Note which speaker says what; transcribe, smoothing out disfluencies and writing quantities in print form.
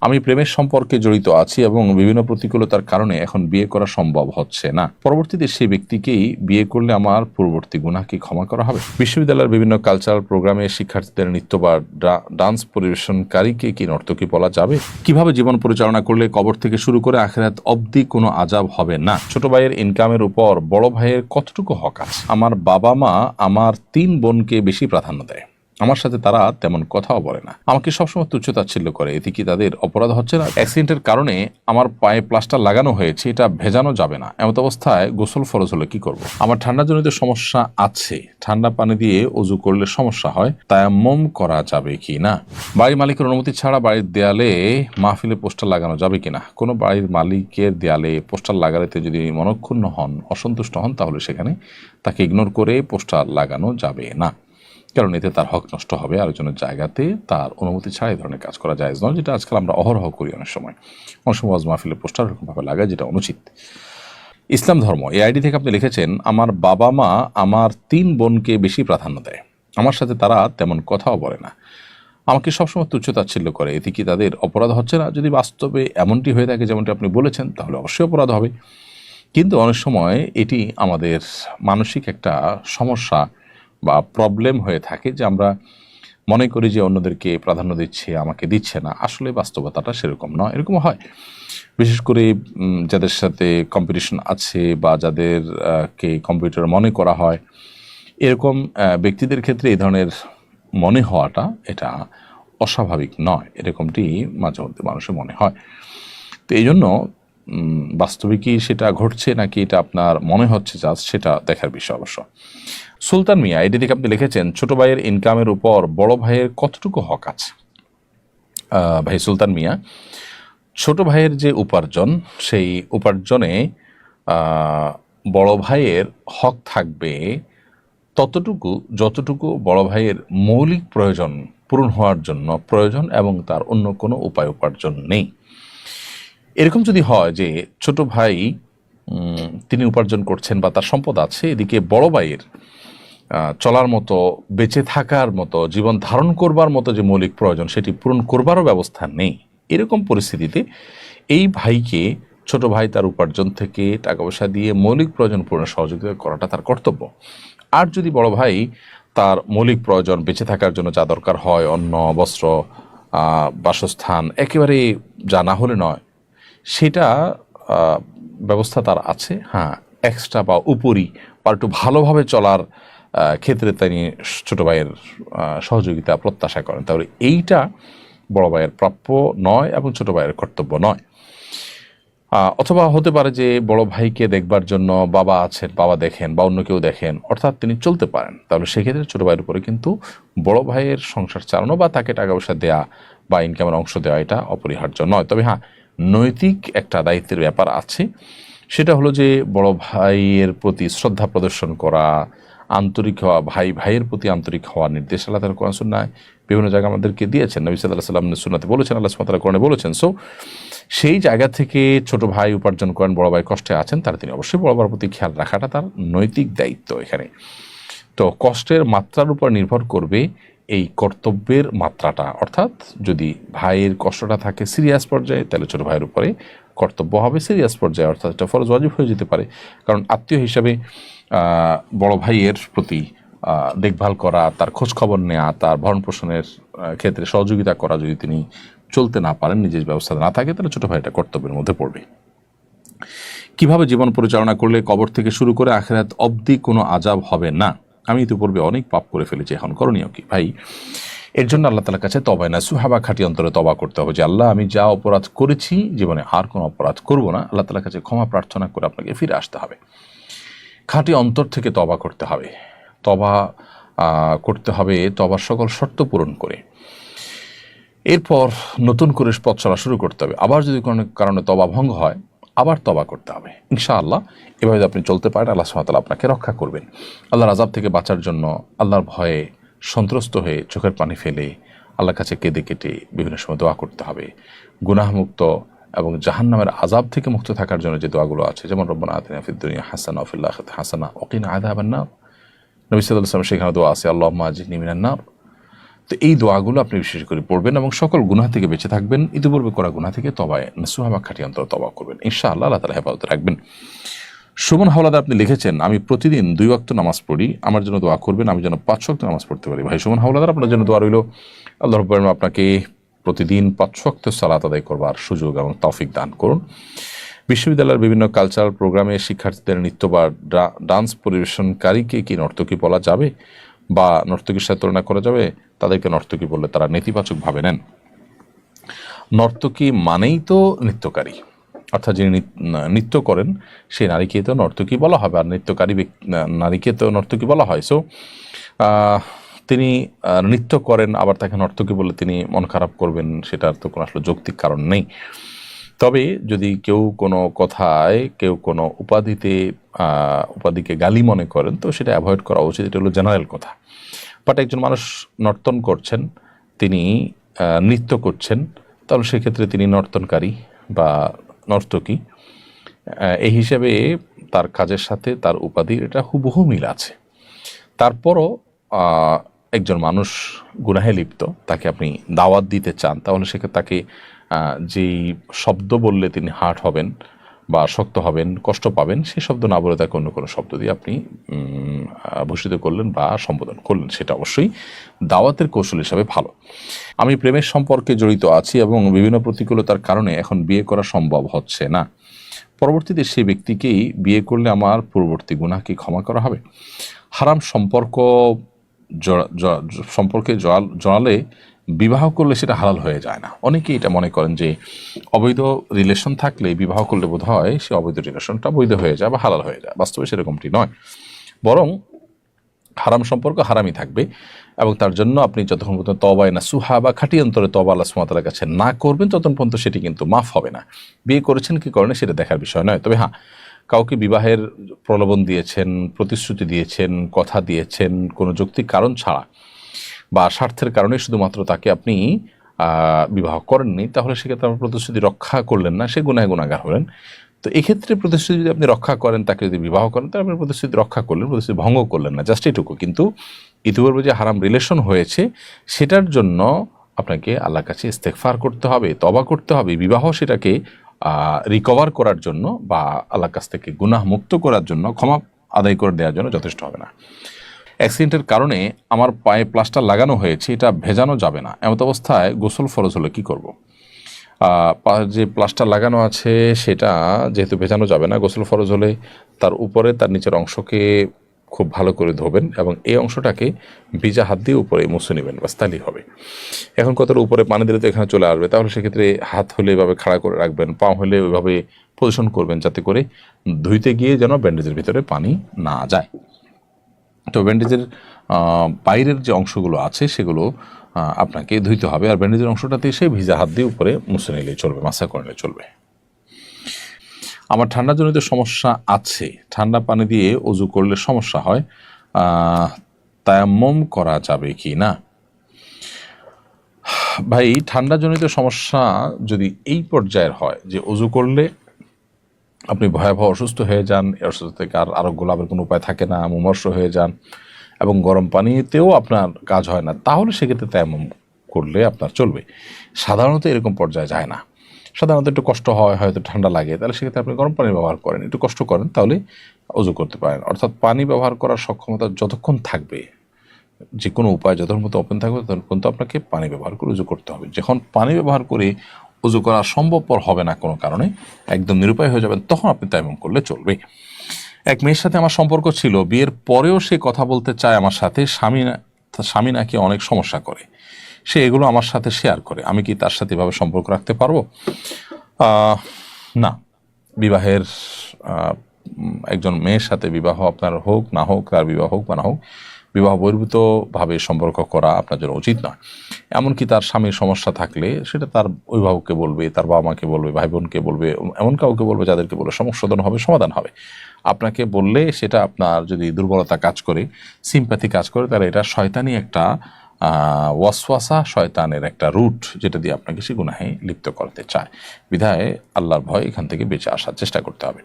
Speaker 1: আমি প্রেমের সম্পর্কে জড়িত আছি এবং বিভিন্ন প্রতিকূলতার কারণে এখন বিয়ে করা সম্ভব হচ্ছে না। পরবর্তীতে সেই ব্যক্তিকেই বিয়ে করলে আমার পূর্ববর্তী গুনাহ কি ক্ষমা করা হবে? বিশ্ববিদ্যালয়ের বিভিন্ন কালচারাল প্রোগ্রামে শিক্ষার্থীদের নৃত্য বা ডান্স পরিবেশনকারীকে কি নর্তকী বলা যাবে? কিভাবে জীবন পরিচালনা করলে কবর থেকে শুরু করে আখিরাত অবধি কোনো আযাব হবে না? ছোট ভাইয়ের ইনকামের উপর বড় ভাইয়ের কতটুকু হক আছে? আমার বাবা মা আমার 3 বোনকে বেশি প্রাধান্য দেয়, আমার সাথে তারা তেমন কথাও বলে না, আমাকে সবসময় তুচ্ছ-তাচ্ছিল্য করে, এতে কি তাদের অপরাধ হচ্ছে না? অ্যাক্সিডেন্টের কারণে আমার পায়ে প্লাস্টার লাগানো হয়েছে, এটা ভেজানো যাবে না, এমত অবস্থায় গোসল ফরজ হলে কি করব? আমার ঠান্ডাজনিত সমস্যা আছে, ঠান্ডা পানি দিয়ে ওযু করলে সমস্যা হয়, তায়াম্মুম করা যাবে কি না? বাড়ির মালিকের অনুমতি ছাড়া বাড়ির দেয়ালে মাহফিলে পোস্টার লাগানো যাবে কিনা? কোনো বাড়ির মালিকের দেয়ালে পোস্টার লাগাতে যদি মনক্ষুণ্ণ হন, অসন্তুষ্ট হন, তাহলে সেখানে তাকে ইগনোর করে পোস্টার লাগানো যাবে না, কারণ এতে তার হক নষ্ট হবে। আরেকজনের জায়গাতে তার অনুমতি ছাড়া এই ধরনের কাজ করা জায়েজ নয়, যেটা আজকাল আমরা অহরহ করি। অনেক সময় ওয়াজ মাহফিলের পোস্টার এরকমভাবে লাগায়, যেটা অনুচিত। ইসলাম ধর্ম, এই আইডি থেকে আপনি লিখেছেন, আমার বাবা মা আমার 3 বোনকে বেশি প্রাধান্য দেয়, আমার সাথে তারা তেমন কথাও বলে না, আমাকে সবসময় তুচ্ছ-তাচ্ছিল্য করে, এতে কি তাদের অপরাধ হচ্ছে না? যদি বাস্তবে এমনটি হয়ে থাকে যেমনটি আপনি বলেছেন, তাহলে অবশ্যই অপরাধ হবে। কিন্তু অনেক সময় এটি আমাদের মানসিক একটা সমস্যা বা প্রবলেম হয়ে থাকে যে আমরা মনে করি যে অন্যদেরকে প্রাধান্য দিচ্ছে, আমাকে দিচ্ছে না। আসলে বাস্তবতাটা সেরকম নয়। এরকম হয় বিশেষ করে যাদের সাথে কম্পিটিশন আছে বা যাদের কে কম্পিউটার মনে করা হয়, এরকম ব্যক্তিদের ক্ষেত্রে এই ধরনের মনে হওয়াটা এটা অস্বাভাবিক নয়, এরকমটি মাঝে মধ্যে মানুষের মনে হয়। তো এই জন্য বাস্তবে কি সেটা ঘটছে নাকি এটা আপনার মনে হচ্ছে জাস্ট, সেটা দেখার বিষয় অবশ্য। সুলতান মিয়া, এটি থেকে আপনি লিখেছেন, ছোট ভাইয়ের ইনকামের উপর বড় ভাইয়ের কতটুকু হক আছে? ভাই সুলতান মিয়া, ছোট ভাইয়ের যে উপার্জন, সেই উপার্জনে বড় ভাইয়ের হক থাকবে ততটুকু যতটুকু বড় ভাইয়ের মৌলিক প্রয়োজন পূরণ হওয়ার জন্য প্রয়োজন এবং তার অন্য কোনো উপায় উপার্জন নেই। এরকম যদি হয় যে ছোট ভাই তিনি উপার্জন করছেন বা তার সম্পদ আছে, এদিকে বড় ভাইয়ের চলার মতো, বেঁচে থাকার মতো, জীবন ধারণ করবার মতো যে মৌলিক প্রয়োজন সেটি পূরণ করবারও ব্যবস্থা নেই, এরকম পরিস্থিতিতে এই ভাইকে ছোট ভাই তার উপার্জন থেকে টাকা পয়সা দিয়ে মৌলিক প্রয়োজন পূরণে সহযোগিতা করাটা তার কর্তব্য। আর যদি বড় ভাই তার মৌলিক প্রয়োজন, বেঁচে থাকার জন্য যা দরকার হয়, অন্ন, বস্ত্র, বাসস্থান, একেবারে যা না হলে নয়, সেটা ব্যবস্থা তার আছে, হ্যাঁ, এক্সট্রা বা উপরি বা একটু ভালোভাবে চলার ক্ষেত্রে তিনি ছোটো ভাইয়ের সহযোগিতা প্রত্যাশা করেন, তাহলে এইটা বড় ভাইয়ের প্রাপ্য নয় এবং ছোটো ভাইয়ের কর্তব্য নয়। অথবা হতে পারে যে বড় ভাইকে দেখবার জন্য বাবা আছেন, বাবা দেখেন বা অন্য কেউ দেখেন, অর্থাৎ তিনি চলতে পারেন, তাহলে সেক্ষেত্রে ছোটো ভাইয়ের উপরে কিন্তু বড় ভাইয়ের সংসার চালানো বা তাকে টাকা পয়সা দেওয়া বা ইনকামের অংশ দেওয়া এটা অপরিহার্য নয়। তবে হ্যাঁ, নৈতিক একটা দায়িত্বের ব্যাপার আছে, সেটা হলো যে বড় ভাইয়ের প্রতি শ্রদ্ধা প্রদর্শন করা, আন্তরিক হওয়া, ভাই ভাইয়ের প্রতি আন্তরিক হওয়ার নির্দেশ আল্লাহ তাআলা কোরআন সুন্নাহয় বিভিন্ন জায়গায় আমাদেরকে দিয়েছেন, নবী সাল্লাল্লাহু আলাইহি ওয়াসাল্লাম সুন্নাতে বলেছেন, আল্লাহ সুবহানাহু ওয়া তাআলা কোরআনে বলেছেন। সো সেই জায়গা থেকে ছোট ভাই উপার্জন করেন, বড় ভাই কষ্টে আছেন, তার তিনি অবশ্যই বড় ভাইয়ের প্রতি খেয়াল রাখাটা তার নৈতিক দায়িত্ব এখানে। তো কষ্টের মাত্রার উপর নির্ভর করবে এই কর্তব্যের মাত্রাটা, অর্থাৎ যদি ভাইয়ের কষ্টটা থাকে সিরিয়াস পর্যায়ে, তাহলে ছোটো ভাইয়ের উপরে কর্তব্য হবে সিরিয়াস পর্যায়ে, অর্থাৎ এটা ফরজ ওয়াজিব হয়ে যেতে পারে। কারণ আত্মীয় হিসাবে বড় ভাইয়ের প্রতি দেখভাল করা, তার খোঁজখবর নেওয়া, তার ভরণ পোষণের ক্ষেত্রে সহযোগিতা করা, যদি তিনি চলতে না পারেন, নিজের ব্যবস্থা না থাকে, তাহলে ছোটো ভাইটা কর্তব্যের মধ্যে পড়বে। কিভাবে জীবন পরিচালনা করলে কবর থেকে শুরু করে আখিরাত অবধি কোনো আযাব হবে না? আমি ইতিপূর্বে অনেক পাপ করে ফেলেছি, এখন করণীয় কি? ভাই, এর জন্য আল্লাহ তাআলার কাছে তওবা নাসুহা, খাঁটি অন্তরে তওবা করতে হবে যে আল্লাহ, আমি যা অপরাধ করেছি জীবনে আর কোনো অপরাধ করব না। আল্লাহ তাআলার কাছে ক্ষমা প্রার্থনা করে আপনাকে ফিরে আসতে হবে, খাঁটি অন্তর থেকে তওবা করতে হবে। তওবা করতে হবে তওবার সকল শর্ত পূরণ করে, এরপর নতুন করে পথ চলা শুরু করতে হবে। আবার যদি কোনো কারণে তওবা ভঙ্গ হয়, আবার তওবা করতে হবে ইনশাআল্লাহ। এভাবে আপনি চলতে পারেন, আল্লাহ সুবহানাহু ওয়া তাআলা আপনাকে রক্ষা করবেন। আল্লাহর আযাব থেকে বাঁচার জন্য আল্লাহর ভয়ে সন্ত্রস্ত হয়ে চোখের পানি ফেলে আল্লাহর কাছে কেঁদে কেটে বিভিন্ন সময় দোয়া করতে হবে। গুনাহমুক্ত এবং জাহান্নামের আযাব থেকে মুক্ত থাকার জন্য যে দোয়াগুলো আছে, যেমন রব্বানা আতিনা ফিদ দুনিয়া হাসানা ওয়া ফিল আখিরাতি হাসানা ওয়া কিনা আযাবান নার, নবী সাল্লাল্লাহু আলাইহি ওয়াসাল্লাম সেখানে দোয়া আছে, আল্লাহুম্মা আজিরনি মিনান নার। তো এই দোয়াগুলো আপনি বিশেষ করে পড়বেন এবং সকল গুনাহ থেকে বেঁচে থাকবেন। ইতিপূর্বে করা গুনাহ থেকে তবায় নসুহা বা খাঁটি অন্তর তওবা করবেন, ইনশাআল্লাহ আল্লাহ তাআলা হেফাজতে রাখবেন। সুমন হাওলাদার আপনি লিখেছেন, আমি প্রতিদিন 2 ওয়াক্ত নামাজ পড়ি, আমার জন্য দোয়া করবেন, আমি যেন 5 ওয়াক্ত নামাজ পড়তে পারি। ভাই সুমন হাওলাদার, আপনার জন্য দোয়া রইল, আল্লাহ রাব্বুল আলামিন আপনাকে প্রতিদিন 5 ওয়াক্ত সালাত আদায় করবার সুযোগ এবং তৌফিক দান করুন। বিশ্ববিদ্যালয়ের বিভিন্ন কালচারাল প্রোগ্রামে শিক্ষার্থীদের নৃত্য বা ডান্স পরিবেশনকারীকে কি নর্তকী বলা যাবে বা নর্তকীর সাথে তুলনা করা যাবে? তাদেরকে নর্তকী বললে তারা নেতিবাচকভাবে নেন। নর্তকী মানেই তো নৃত্যকারী, অর্থাৎ যিনি নৃত্য করেন সেই নারীকে তো নর্তকী বলা হবে, আর নৃত্যকারী নারীকে তো নর্তকী বলা হয়। সো তিনি নৃত্য করেন আবার তাকে নর্তকী বলে তিনি মন খারাপ করবেন, সেটার তো কোনো আসলে যৌক্তিক কারণ নেই। তবে যদি কেউ কোনো কথায় কেউ কোনো উপাধিকে গালি মনে করেন তো সেটা অ্যাভয়েড করা উচিত, এটা হলো জেনারেল কথা। বাট একজন মানুষ নর্তন করছেন, তিনি নৃত্য করছেন, তাহলে সেক্ষেত্রে তিনি নর্তনকারী বা নর্তকী, এই হিসেবে তার কাজের সাথে তার উপাধির এটা হুবহু মিল আছে। তারপরও একজন মানুষ গুনাহে লিপ্ত, তাকে আপনি দাওয়াত দিতে চান, তাহলে সেক্ষেত্রে তাকে যেই শব্দ বললে তিনি হার্ট হবেন বা শক্ত হবেন, কষ্ট পাবেন, সেই শব্দ না বলে তাকে অন্য কোনো শব্দ দিয়ে আপনি ভূষিত করলেন বা সম্বোধন করলেন, সেটা অবশ্যই দাওয়াতের কৌশল হিসাবে ভালো। আমি প্রেমের সম্পর্কে জড়িত আছি এবং বিভিন্ন প্রতিকূলতার কারণে এখন বিয়ে করা সম্ভব হচ্ছে না। পরবর্তীতে সেই ব্যক্তিকেই বিয়ে করলে আমার পূর্ববর্তী গুনাহ কি ক্ষমা করা হবে? হারাম সম্পর্কে জড়ালে বিবাহ করলে সেটা হালাল হয়ে যায় না। অনেকেই এটা মনে করেন যে অবৈধ রিলেশন থাকলে বিবাহ করলে বোধ হয় সে অবৈধ রিলেশনটা বৈধ হয়ে যায় বা হালাল হয়ে যায়। বাস্তবে সেরকমটি নয়, বরং হারাম সম্পর্ক হারামই থাকবে এবং তার জন্য আপনি যতক্ষণ পর্যন্ত তওবায়ে নাসুহা বা খাঁটি অন্তরে তওবা আল্লাহ সুবহানাহু ওয়া তাআলার কাছে না করবেন, ততক্ষণ পর্যন্ত সেটি কিন্তু মাফ হবে না। বিয়ে করেছেন কি করেন সেটা দেখার বিষয় নয়। তবে হ্যাঁ, কাউকে বিবাহের প্রলোভন দিয়েছেন, প্রতিশ্রুতি দিয়েছেন, কথা দিয়েছেন কোনো যৌক্তিক কারণ ছাড়া বা স্বার্থের কারণে শুধুমাত্র তাকে আপনি বিবাহ করেননি, তাহলে সেক্ষেত্রে আপনার প্রতিশ্রুতি রক্ষা করলেন না, সে গুনাহগার হলেন। তো এক্ষেত্রে প্রতিশ্রুতি যদি আপনি রক্ষা করেন, তাকে যদি বিবাহ করেন, তাহলে আপনি প্রতিশ্রুতি রক্ষা করলেন, প্রতিশ্রুতি ভঙ্গ করলেন না, জাস্ট এটুকু। কিন্তু ইতিপূর্বে যে হারাম রিলেশন হয়েছে সেটার জন্য আপনাকে আল্লাহর কাছে ইস্তেগফার করতে হবে, তওবা করতে হবে। বিবাহ সেটাকে রিকভার করার জন্য বা আল্লাহর কাছ থেকে গুনাহ মুক্ত করার জন্য, ক্ষমা আদায় করে দেওয়ার জন্য যথেষ্ট হবে না। অ্যাক্সিডেন্টের কারণে আমার পায়ে প্লাস্টার লাগানো হয়েছে, এটা ভেজানো যাবে না, এমত অবস্থায় গোসল ফরজ হলে কী করব? যে প্লাস্টার লাগানো আছে সেটা যেহেতু ভেজানো যাবে না, গোসল ফরজ হলে তার উপরে তার নিচের অংশকে খুব ভালো করে ধোবেন এবং এই অংশটাকে ভিজা হাত দিয়ে উপরে মুছে নেবেন, বাস তাহলেই হবে। এখন কতটা উপরে পানি দিলে তো এখানে চলে আসবে, তাহলে সেক্ষেত্রে হাত হলে এভাবে খাড়া করে রাখবেন, পা হলে ওইভাবে পজিশন করবেন যাতে করে ধুইতে গিয়ে যেন ব্যান্ডেজের ভিতরে পানি না যায়। তো ব্যান্ডেজের বাইরের যে অংশগুলো আছে সেগুলো আপনাকে ধুইতে হবে, আর ব্যান্ডেজের অংশটাতে এসে ভিজা হাত দিয়ে উপরে মুছে নিলেই চলবে, মাসা করে নিলে চলবে। আমার ঠান্ডাজনিত সমস্যা আছে, ঠান্ডা পানি দিয়ে অজু করলে সমস্যা হয়, তায়াম্মুম করা যাবে কি না? ভাই, ঠান্ডাজনিত সমস্যা যদি এই পর্যায়ের হয় যে অজু করলে আপনি ভয়াবহ অসুস্থ হয়ে যান, অসুস্থ থেকে আর আরোগ্য লাভের কোনো উপায় থাকে না, মুমূর্ষ হয়ে যান এবং গরম পানিতেও আপনার কাজ হয় না, তাহলে সেক্ষেত্রে তায়াম্মুম করলে আপনার চলবে। সাধারণত এরকম পর্যায়ে যায় না, সাধারণত একটু কষ্ট হয়, হয়তো ঠান্ডা লাগে, তাহলে সেক্ষেত্রে আপনি গরম পানি ব্যবহার করেন, একটু কষ্ট করেন, তাহলে অজু করতে পারেন। অর্থাৎ পানি ব্যবহার করার সক্ষমতা যতক্ষণ থাকবে, যে কোনো উপায় যতক্ষণ মতো ওপেন থাকবে ততক্ষণ পর্যন্ত আপনাকে পানি ব্যবহার করে উজু করতে হবে। যখন পানি ব্যবহার করে উজু করা সম্ভবপর হবে না কোনো কারণে, একদম নিরুপায় হয়ে যাবেন, তখন আপনি তায়াম্মুম করলে চলবে। এক মেয়ের সাথে আমার সম্পর্ক ছিল, বিয়ের পরেও সে কথা বলতে চায় আমার সাথে, স্বামী নাকি অনেক সমস্যা করে, সে এগুলো আমার সাথে শেয়ার করে, আমি কি তার সাথে এভাবে সম্পর্ক রাখতে পারবো? না, বিবাহের একজন মেয়ের সাথে বিবাহ আপনার হোক না হোক, তার বিবাহ হোক বা না হোক, বিবাহ বহির্ভূতভাবে সম্পর্ক করা আপনার জন্য উচিত নয়। এমনকি তার স্বামীর সমস্যা থাকলে সেটা তার অভিভাবককে বলবে, তার বাবা মাকে বলবে, ভাই বোনকে বলবে, এমন কাউকে বলবে যাদেরকে বলে সমস্যা হবে, সমাধান হবে। আপনাকে বললে সেটা আপনার যদি দুর্বলতা কাজ করে, সিম্প্যাথি কাজ করে, তাহলে এটা শয়তানি একটা ওয়াসওয়াসা, শয়তানের একটা রুট, যেটা দিয়ে আপনাকে সে গুনাহে লিপ্ত করতে চায়। বিধায় আল্লাহর ভয় এখান থেকে বেঁচে আসার চেষ্টা করতে হবে।